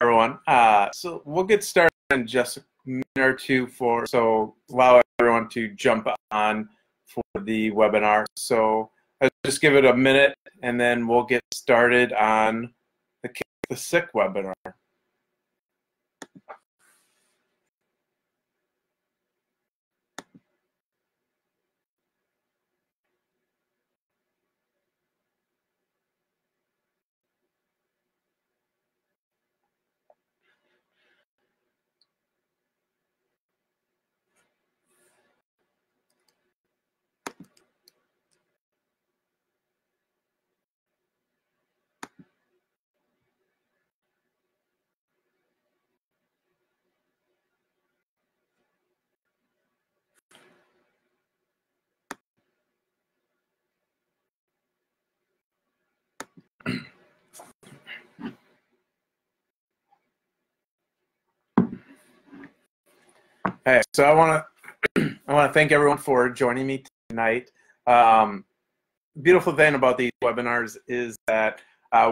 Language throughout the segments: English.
everyone. So we'll get started in just a minute or two so allow everyone to jump on for the webinar. So I'll just give it a minute and then we'll get started on the Kick the Sick webinar. Hey, so I want to thank everyone for joining me tonight. Beautiful thing about these webinars is that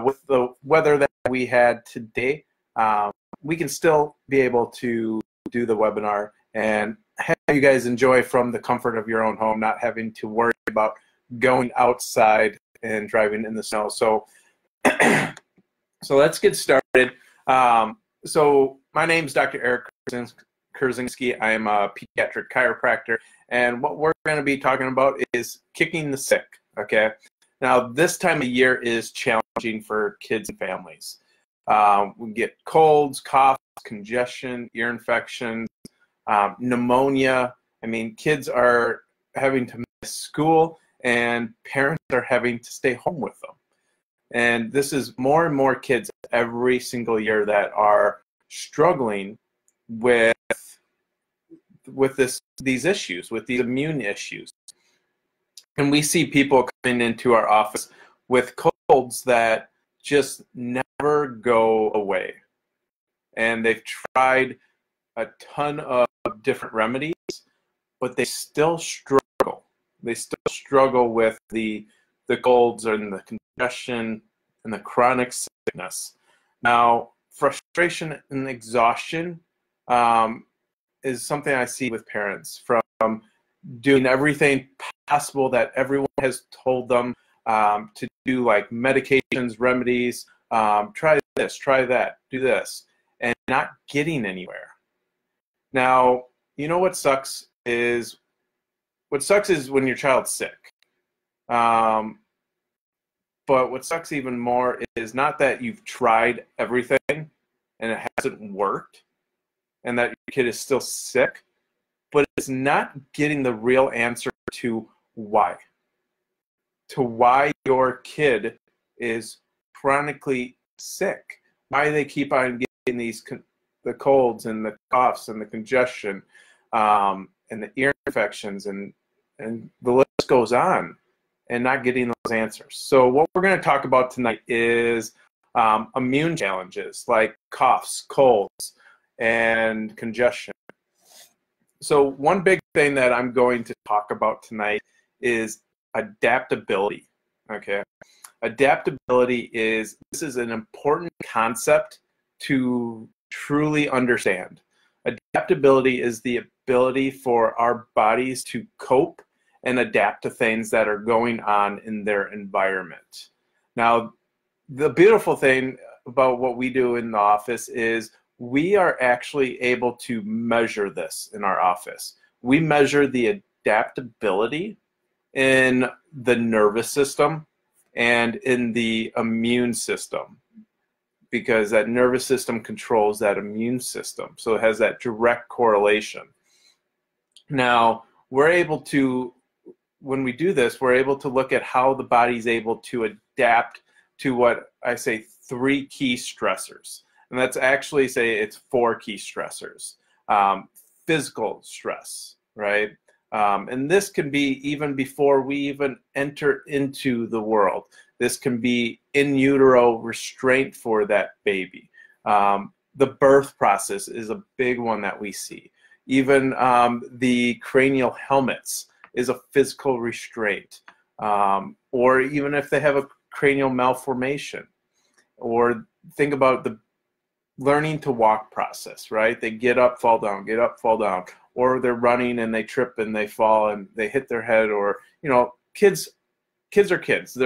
with the weather that we had today, we can still be able to do the webinar and have you guys enjoy from the comfort of your own home, not having to worry about going outside and driving in the snow. So, so let's get started. So my name is Dr. Eric Kurzinski. I am a pediatric chiropractor, and what we're going to be talking about is kicking the sick. Okay, now this time of year is challenging for kids and families. We get colds, coughs, congestion, ear infections, pneumonia. I mean, kids are having to miss school, and parents are having to stay home with them. And this is more and more kids every single year that are struggling with these issues, with these immune issues. And we see people coming into our office with colds that just never go away. And they've tried a ton of different remedies, but they still struggle. They still struggle with the colds and the congestion and the chronic sickness. Now, frustration and exhaustion is something I see with parents from doing everything possible that everyone has told them to do, like medications, remedies, try this, try that, do this, and not getting anywhere. Now, you know what sucks is when your child's sick. But what sucks even more is not that you've tried everything and it hasn't worked and that your kid is still sick, but it's not getting the real answer to why. To why your kid is chronically sick. Why they keep on getting the colds and the coughs and the congestion and the ear infections and the list goes on, and not getting those answers. So what we're going to talk about tonight is immune challenges like coughs, colds, and congestion. So one big thing that I'm going to talk about tonight is adaptability. Okay, adaptability is an important concept to truly understand. Adaptability is the ability for our bodies to cope and adapt to things that are going on in their environment. Now, the beautiful thing about what we do in the office is we are actually able to measure this in our office. We measure the adaptability in the nervous system and in the immune system, because that nervous system controls that immune system. So it has that direct correlation. Now, we're able to, when we do this, we're able to look at how the body's able to adapt to what I say 3 key stressors. And that's actually it's 4 key stressors. Physical stress, right? And this can be even before we even enter into the world. This can be in utero restraint for that baby. The birth process is a big one that we see. Even the cranial helmets is a physical restraint. Or even if they have a cranial malformation. Or think about learning to walk process, right? They get up, fall down, get up, fall down, or they're running and they trip and they fall and they hit their head, or, you know, kids are kids.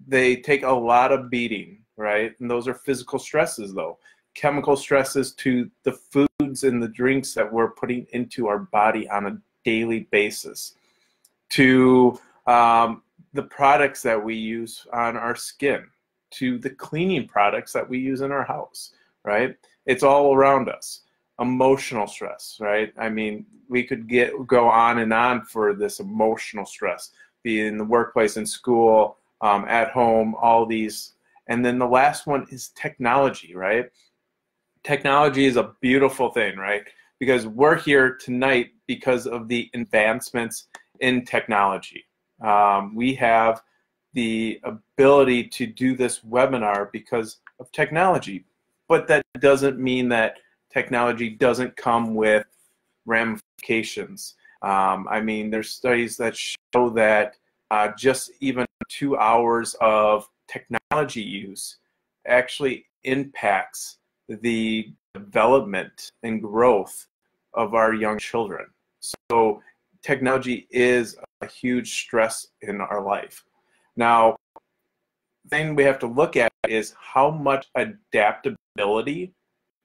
They take a lot of beating, right? And those are physical stresses, though. Chemical stresses to the foods and the drinks that we're putting into our body on a daily basis, to the products that we use on our skin, to the cleaning products that we use in our house, right? It's all around us. Emotional stress, right? I mean, we could go on and on for this emotional stress, be it in the workplace, in school, at home, all these. And then the last one is technology, right? Technology is a beautiful thing, right? Because we're here tonight because of the advancements in technology. We have the ability to do this webinar because of technology, but that doesn't mean that technology doesn't come with ramifications. I mean, there's studies that show that just even 2 hours of technology use actually impacts the development and growth of our young children. So technology is a huge stress in our life. Now, the thing we have to look at is how much adaptability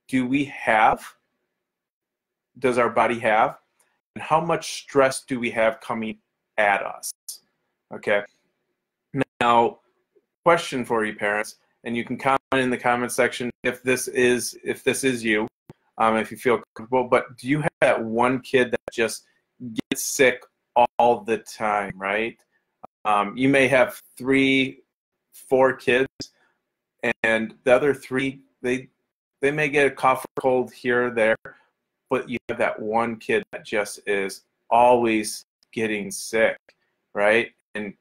do we have, does our body have, and how much stress do we have coming at us, okay? Now, question for you parents, and you can comment in the comment section if this is you, if you feel comfortable, but do you have that one kid that just gets sick all the time, right? You may have 3, 4 kids, and the other 3, they may get a cough or cold here or there, but you have that one kid that just is always getting sick, right? And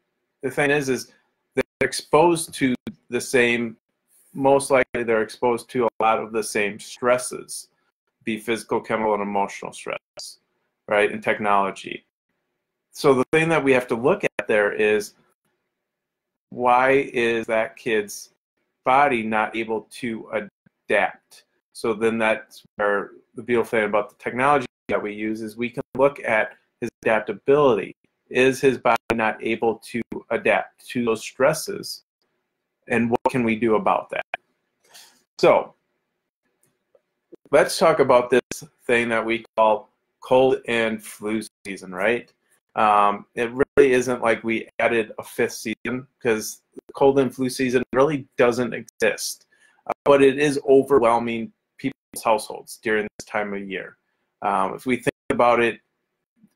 the thing is they're exposed to the same, most likely they're exposed to a lot of the same stresses, be physical, chemical, and emotional stress, right, and technology. So the thing that we have to look at there is, why is that kid's body not able to adapt? So then that's where the beautiful thing about the technology that we use is we can look at his adaptability. Is his body not able to adapt to those stresses? And what can we do about that? So let's talk about this thing that we call cold and flu season, right? It really isn't like we added a 5th season, because the cold and flu season really doesn't exist. But it is overwhelming people's households during this time of year. If we think about it,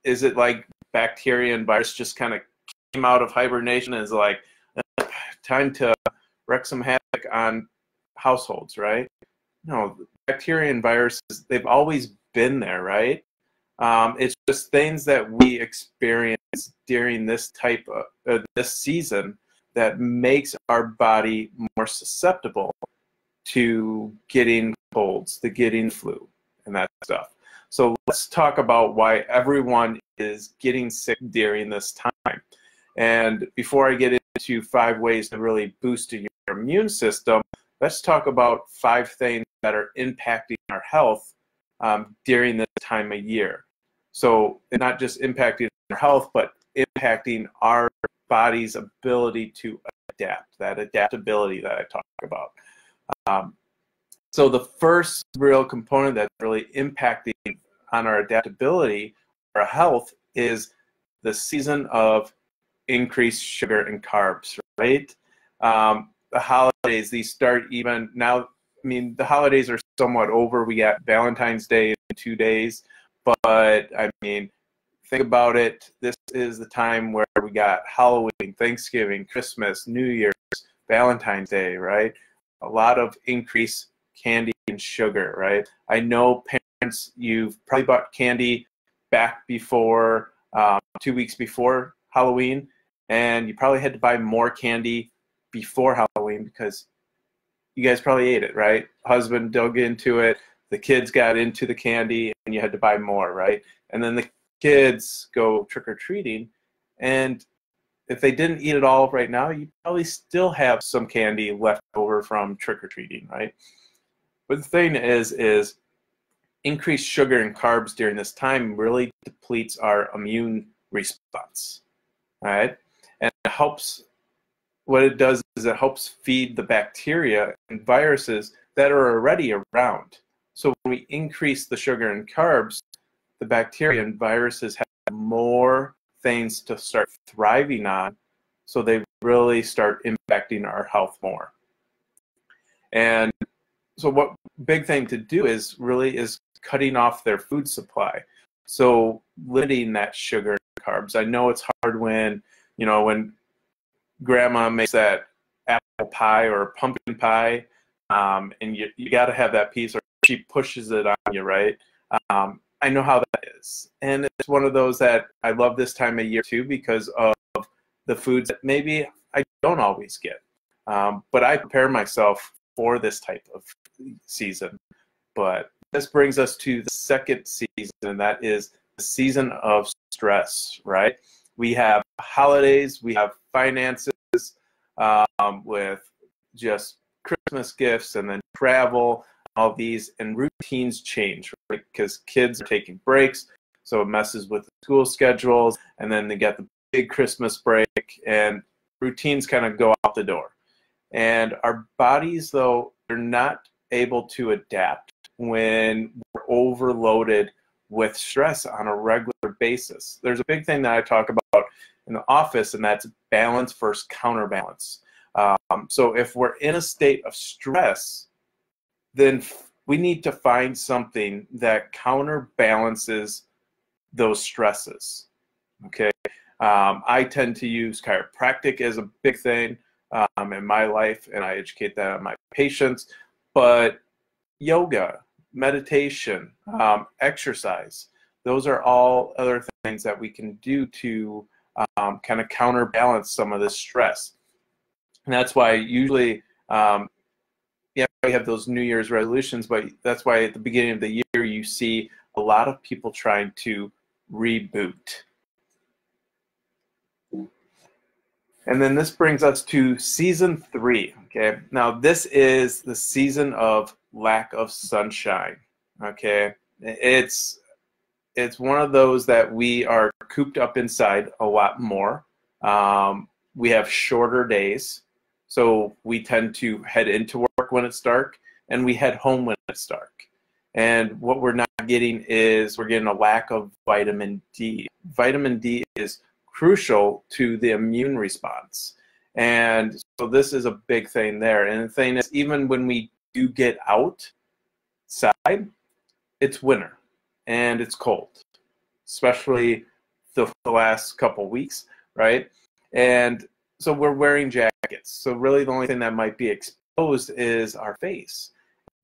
is it like bacteria and virus just kind of came out of hibernation and is like, time to wreak some havoc on households, right? No, bacteria and viruses, they've always been there, right? It's just things that we experience during this type of this season that makes our body more susceptible to getting colds, to getting flu, and that stuff. So let's talk about why everyone is getting sick during this time. And before I get into 5 ways to really boost your immune system, let's talk about 5 things that are impacting our health during this time of year. So not just impacting our health, but impacting our body's ability to adapt, that adaptability that I talked about. So the first real component that's really impacting on our adaptability, our health, is the season of increased sugar and carbs, right? The holidays, these start even now. I mean, the holidays are somewhat over. We got Valentine's Day in 2 days, but I mean, think about it. This is the time where we got Halloween, Thanksgiving, Christmas, New Year's, Valentine's Day, right? A lot of increased candy and sugar, right? I know parents, you've probably bought candy back before, 2 weeks before Halloween, and you probably had to buy more candy before Halloween because you guys probably ate it, right? Husband dug into it, the kids got into the candy, and you had to buy more, right? And then the kids go trick-or-treating, and if they didn't eat it all right now, you probably still have some candy left over from trick-or-treating, right? But the thing is increased sugar and carbs during this time really depletes our immune response, all right? And it helps, what it does is it helps feed the bacteria and viruses that are already around. So when we increase the sugar and carbs, the bacteria and viruses have more things to start thriving on, so they really start impacting our health more. And so what big thing to do is cutting off their food supply. So limiting that sugar and carbs. I know it's hard when, you know, when grandma makes that apple pie or pumpkin pie, and you got to have that piece, or she pushes it on you, right? I know how that is. And it's one of those that I love this time of year too, because of the foods that maybe I don't always get. But I prepare myself for this type of season. But this brings us to the second season, and that is the season of stress, right? We have holidays, we have finances, with just Christmas gifts, and then travel, all these, and routines change, right? Because kids are taking breaks, so it messes with the school schedules, and then they get the big Christmas break, and routines kind of go out the door. And our bodies, though, they're not able to adapt when we're overloaded with stress on a regular basis. There's a big thing that I talk about in the office, and that's balance versus counterbalance. So if we're in a state of stress, then we need to find something that counterbalances those stresses. Okay, I tend to use chiropractic as a big thing in my life, and I educate that on my patients. But yoga, meditation, exercise, those are all other things that we can do to kind of counterbalance some of this stress. And that's why usually, yeah, we have those New Year's resolutions, but that's why at the beginning of the year you see a lot of people trying to reboot. And then this brings us to season 3. Okay, now this is the season of lack of sunshine. Okay, it's one of those that we are cooped up inside a lot more. We have shorter days, so we tend to head into work when it's dark, and we head home when it's dark. And what we're not getting is we're getting a lack of vitamin D. Vitamin D is crucial to the immune response. And so this is a big thing there. And the thing is, even when we do get outside, it's winter and it's cold, especially the last couple weeks, right? And so we're wearing jackets. So really the only thing that might be exposed is our face.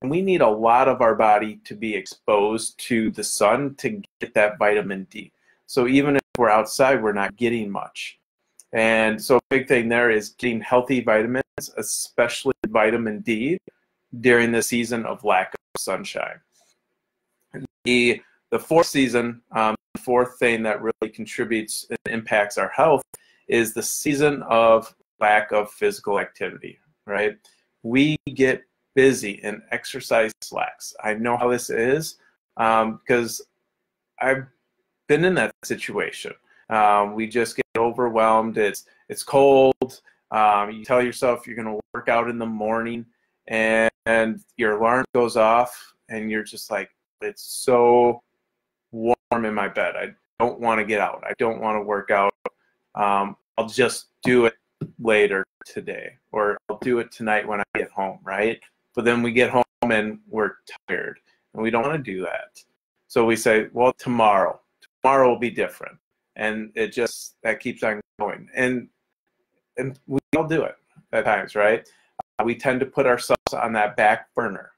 And we need a lot of our body to be exposed to the sun to get that vitamin D. So even if we're outside, we're not getting much. And so a big thing there is getting healthy vitamins, especially vitamin D, during the season of lack of sunshine. The fourth season, the fourth thing that really contributes and impacts our health is the season of lack of physical activity, right? We get busy and exercise slacks. I know how this is because I've been in that situation. We just get overwhelmed. It's cold. You tell yourself you're going to work out in the morning, and your alarm goes off, and you're just like, it's so warm in my bed. I don't want to get out. I don't want to work out. I'll just do it later today, or I'll do it tonight when I get home, right? But then we get home and we're tired, and we don't want to do that. So we say, well, tomorrow will be different. And that keeps on going. And we all do it at times, right? We tend to put ourselves on that back burner.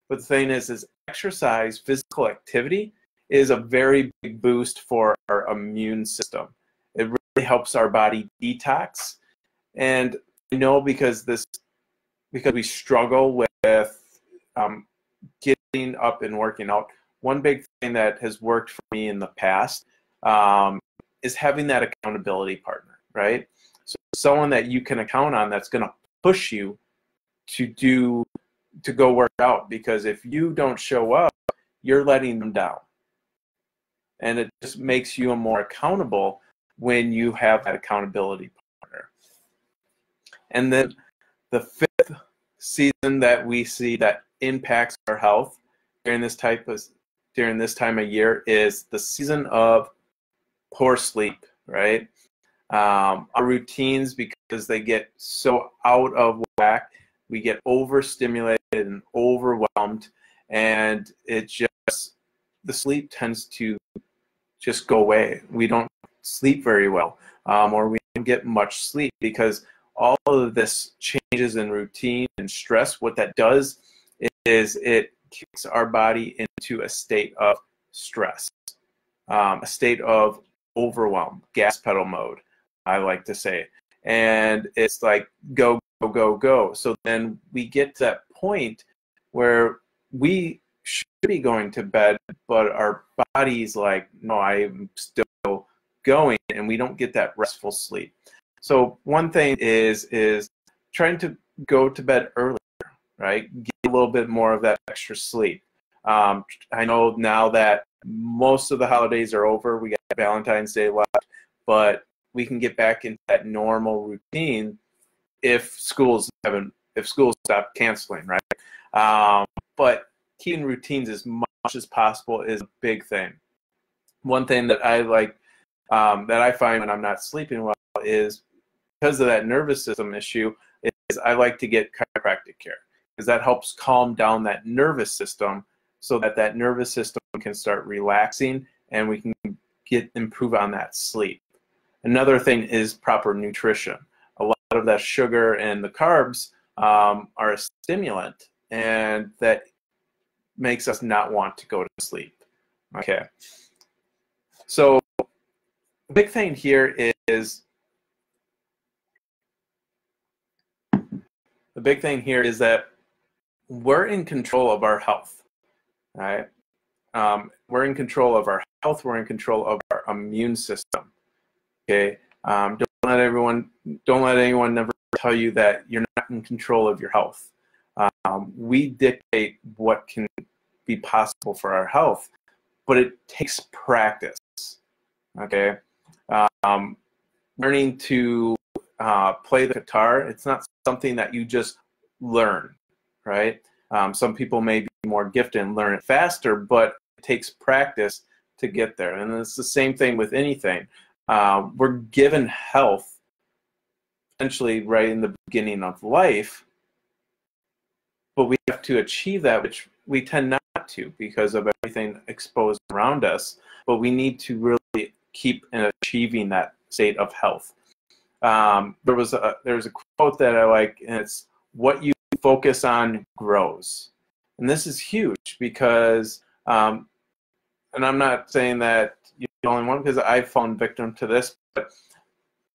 But the thing is exercise, physical activity is a very big boost for our immune system. It really helps our body detox. And I know because we struggle with getting up and working out, one big thing that has worked for me in the past is having that accountability partner, right? So someone that you can count on that's going to push you to to go work out, because if you don't show up, you're letting them down. And it just makes you more accountable when you have that accountability partner. And then the fifth season that we see that impacts our health during this time of year is the season of poor sleep, right? Our routines, because they get so out of whack, we get overstimulated and overwhelmed, and it just, the sleep tends to just go away. We don't sleep very well, or we don't get much sleep, because all of this changes in routine and stress, what that does is it kicks our body into a state of stress, a state of overwhelm, gas pedal mode, I like to say. And it's like go, go, go, go. So then we get to that point where we should be going to bed, but our body's like, no, I'm still going, and we don't get that restful sleep. So one thing is trying to go to bed earlier, right? Get a little bit more of that extra sleep. I know now that most of the holidays are over, we got Valentine's Day left, but we can get back into that normal routine if schools stop canceling, right? But keeping routines as much as possible is a big thing. One thing that I like, that I find when I'm not sleeping well, is because of that nervous system issue, is I like to get chiropractic care, because that helps calm down that nervous system, so that that nervous system can start relaxing and we can improve on that sleep. Another thing is proper nutrition. A lot of that sugar and the carbs are a stimulant, and that makes us not want to go to sleep. Okay. So the big thing here is that we're in control of our health, right? We're in control of our health. We're in control of our immune system. Okay. Don't let anyone never tell you that you're not in control of your health. We dictate what can be possible for our health, but it takes practice. Okay. Learning to play the guitar, it's not something that you just learn, right? Some people may be more gifted and learn it faster, but it takes practice to get there. And it's the same thing with anything. We're given health essentially right in the beginning of life, but we have to achieve that, which we tend not to because of everything exposed around us. But we need to really keep achieving that state of health. There's a quote that I like, and it's, "What you focus on grows." And this is huge because, and I'm not saying that you're the only one, because I've fallen victim to this, but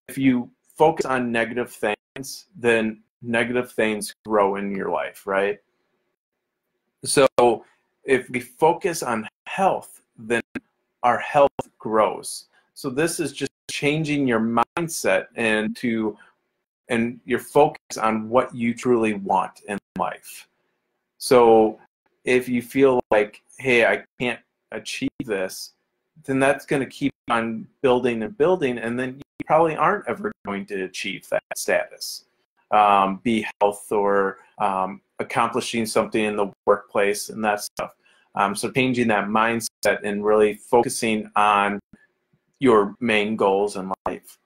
if you focus on negative things, then negative things grow in your life, right? So if we focus on health, then our health grows. So this is just changing your mindset and your focus on what you truly want in life. So if you feel like, hey, I can't achieve this, then that's going to keep on building and building, and then you probably aren't ever going to achieve that status, be health or accomplishing something in the workplace and that stuff. So changing that mindset and really focusing on your main goals in life.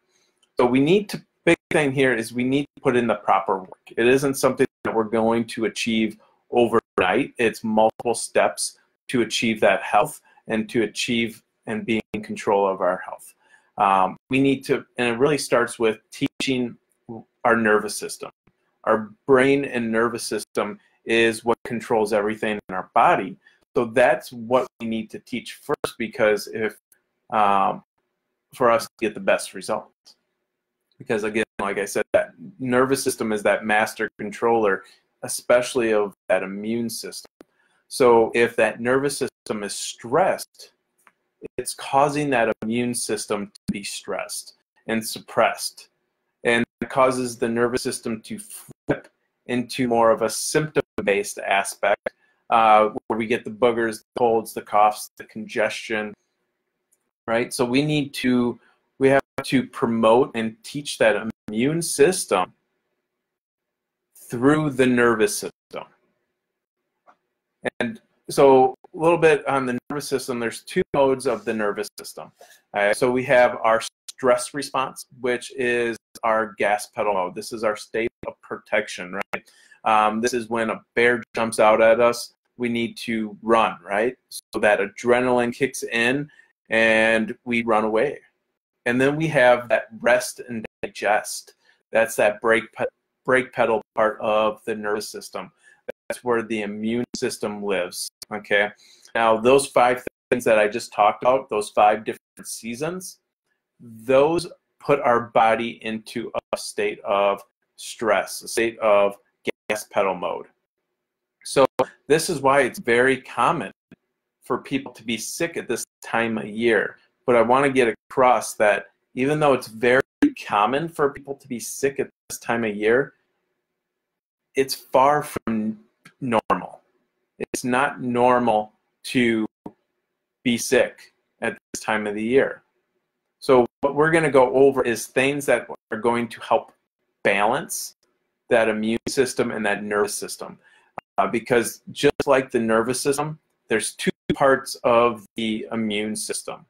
So big thing here is we need to put in the proper work. It isn't something that we're going to achieve overnight. It's multiple steps to achieve that health and to achieve and be in control of our health. We need to, and it really starts with teaching our nervous system. Our brain and nervous system is what controls everything in our body. So that's what we need to teach first, because for us to get the best results. Because again, like I said, that nervous system is that master controller, especially of that immune system. So if that nervous system is stressed, it's causing that immune system to be stressed and suppressed. And it causes the nervous system to flip into more of a symptom-based aspect, where we get the boogers, the colds, the coughs, the congestion, right? So we have to promote and teach that immune system through the nervous system. And so a little bit on the nervous system, there's two modes of the nervous system. So we have our stress response, which is our gas pedal mode. This is our state of protection, right? This is when a bear jumps out at us, we need to run, right? So that adrenaline kicks in and we run away. And then we have that rest and digest. That's that brake pedal part of the nervous system. That's where the immune system lives, okay? Now, those 5 things that I just talked about, those 5 different seasons, those put our body into a state of stress, a state of gas pedal mode. So this is why it's very common for people to be sick at this time of year. But I want to get across that even though it's very common for people to be sick at this time of year, it's far from normal. It's not normal to be sick at this time of the year. So what we're going to go over is things that are going to help balance that immune system and that nervous system. Because just like the nervous system, there's 2 parts of the immune system.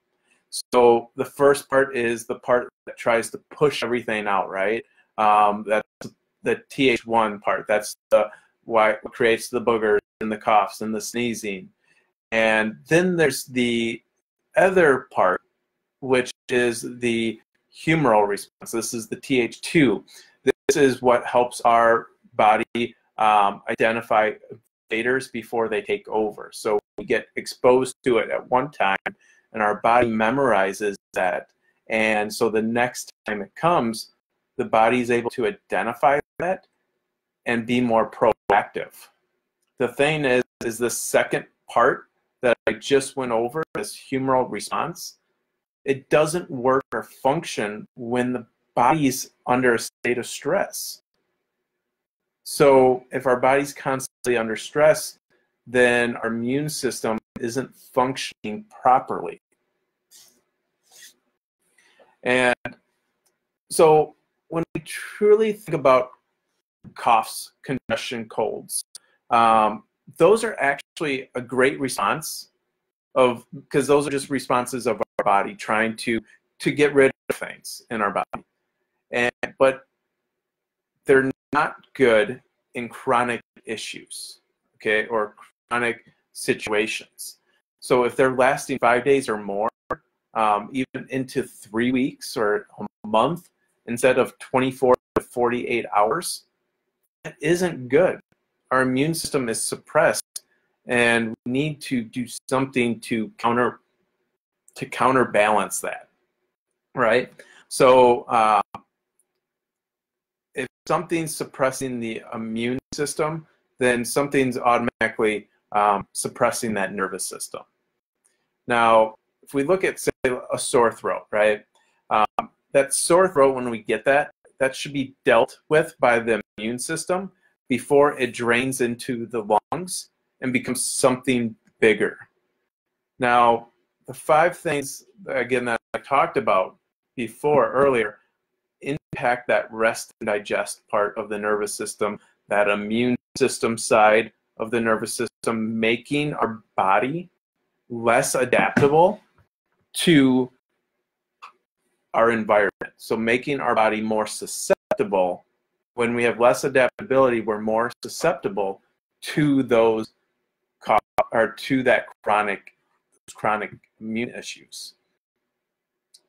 So the first part is the part that tries to push everything out, right? That's the Th1 part. That's what creates the boogers and the coughs and the sneezing. And then there's the other part, which is the humoral response. This is the Th2. This is what helps our body identify invaders before they take over. So we get exposed to it at one time, and our body memorizes that. And so the next time it comes, the body is able to identify that and be more proactive. The thing is the second part that I just went over, this humoral response, it doesn't work or function when the body's under a state of stress. So if our body's constantly under stress, then our immune system isn't functioning properly. And so when we truly think about coughs, congestion, colds, those are actually a great response because those are just responses of our body trying to get rid of things in our body. But they're not good in chronic issues, okay, or chronic situations. So if they're lasting 5 days or more, even into 3 weeks or a month, instead of 24 to 48 hours, that isn't good. Our immune system is suppressed, and we need to do something to counterbalance that, right? So if something's suppressing the immune system, then something's automatically suppressing that nervous system. Now, if we look at, say, a sore throat, right? That sore throat, when we get that should be dealt with by the immune system before it drains into the lungs and becomes something bigger. Now, the 5 things, again, that I talked about before, earlier, impact that rest and digest part of the nervous system, that immune system side of the nervous system, making our body less adaptable to our environment. So making our body more susceptible. When we have less adaptability, we're more susceptible to those or to that chronic immune issues.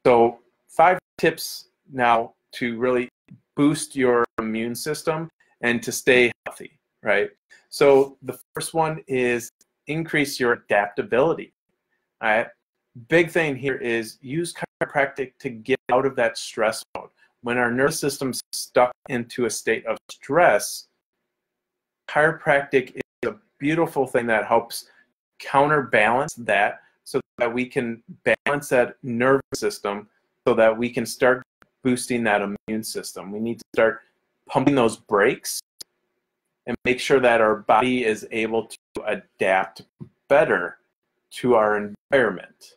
So 5 tips now to really boost your immune system and to stay healthy, right? So the first one is increase your adaptability. All right? Big thing here is use chiropractic to get out of that stress mode. When our nervous system's stuck into a state of stress, chiropractic is a beautiful thing that helps counterbalance that so that we can balance that nervous system so that we can start boosting that immune system. We need to start pumping those brakes and make sure that our body is able to adapt better to our environment.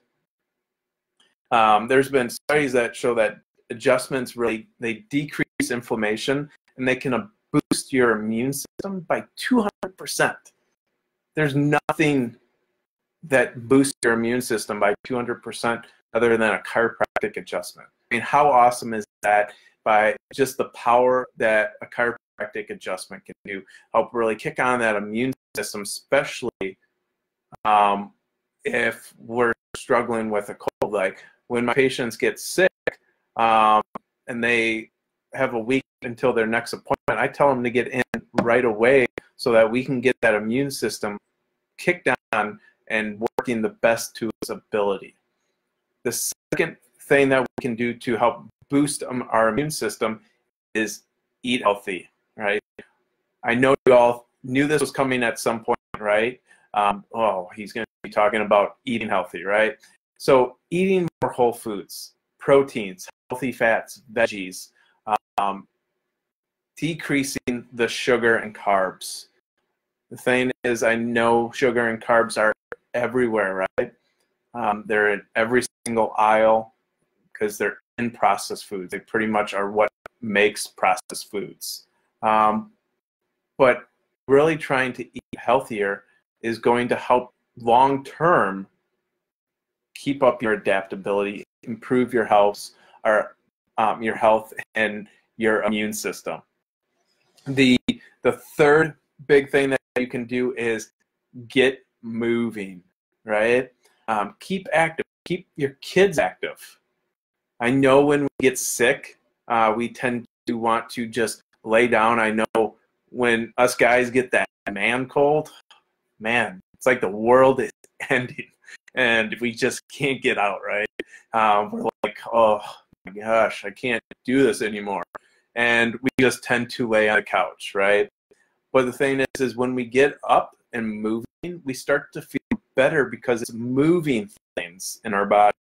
There's been studies that show that adjustments they decrease inflammation, and they can boost your immune system by 200%. There's nothing that boosts your immune system by 200% other than a chiropractic adjustment. I mean, how awesome is that? By just the power that a chiropractic adjustment can do, help really kick on that immune system, especially if we're struggling with a cold. Like when my patients get sick and they have a week until their next appointment, I tell them to get in right away so that we can get that immune system kicked on and working the best to its ability. The second thing that we can do to help boost our immune system is eat healthy, right? I know you all knew this was coming at some point, right? Oh, he's going to be talking about eating healthy, right? So eating more whole foods, proteins, healthy fats, veggies, decreasing the sugar and carbs. The thing is, I know sugar and carbs are everywhere, right? They're in every single aisle because they're in processed foods. They pretty much are what makes processed foods. But really trying to eat healthier is going to help long-term keep up your adaptability, improve your health, and your immune system. The third big thing that you can do is get moving, right? Keep active. Keep your kids active. I know when we get sick, we tend to want to just lay down. I know when us guys get that man cold, man, it's like the world is ending, and we just can't get out, right? We're like, oh my gosh, I can't do this anymore. And we just tend to lay on the couch, right? But the thing is when we get up and moving, we start to feel better because it's moving things in our body,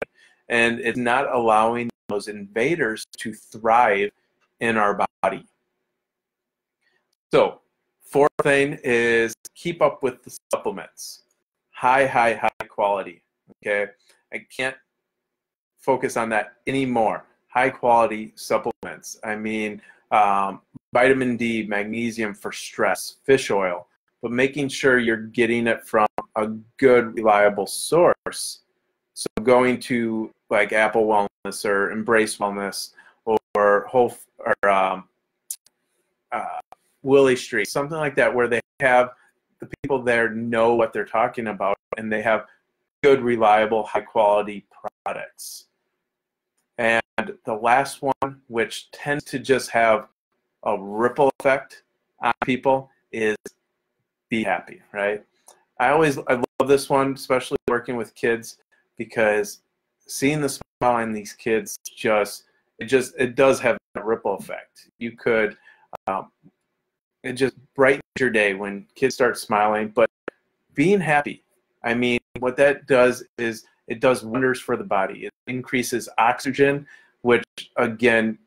and it's not allowing those invaders to thrive in our body. So, fourth thing is keep up with the supplements. High quality, okay? I can't focus on that anymore. High quality supplements. I mean, vitamin D, magnesium for stress, fish oil, but making sure you're getting it from a good, reliable source. So going to like Apple Wellness or Embrace Wellness or Willie Street, something like that, where they have the people there know what they're talking about and they have good, reliable, high quality products. And the last one, which tends to just have a ripple effect on people, is be happy, right? I love this one, especially working with kids, because seeing the smile on these kids it does have a ripple effect. You could it just brightens your day when kids start smiling. But being happy, I mean, what that does is it does wonders for the body. It increases oxygen, which again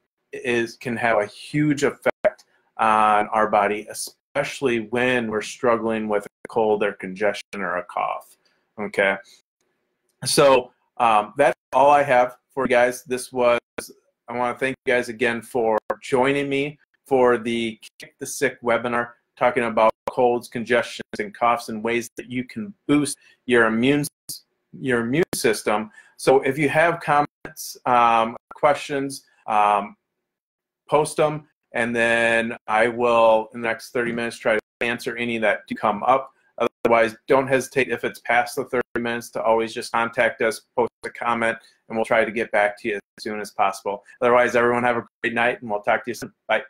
can have a huge effect on our body, especially when we're struggling with a cold or congestion or a cough. Okay, so that's all I have for you guys. I want to thank you guys again for joining me for the Kick the Sick webinar, talking about colds, congestions, and coughs and ways that you can boost your immune system. So if you have comments, questions, post them, and then I will, in the next 30 minutes, try to answer any that do come up. Otherwise, don't hesitate, if it's past the 30 minutes, to always just contact us, post a comment, and we'll try to get back to you as soon as possible. Otherwise, everyone have a great night, and we'll talk to you soon. Bye.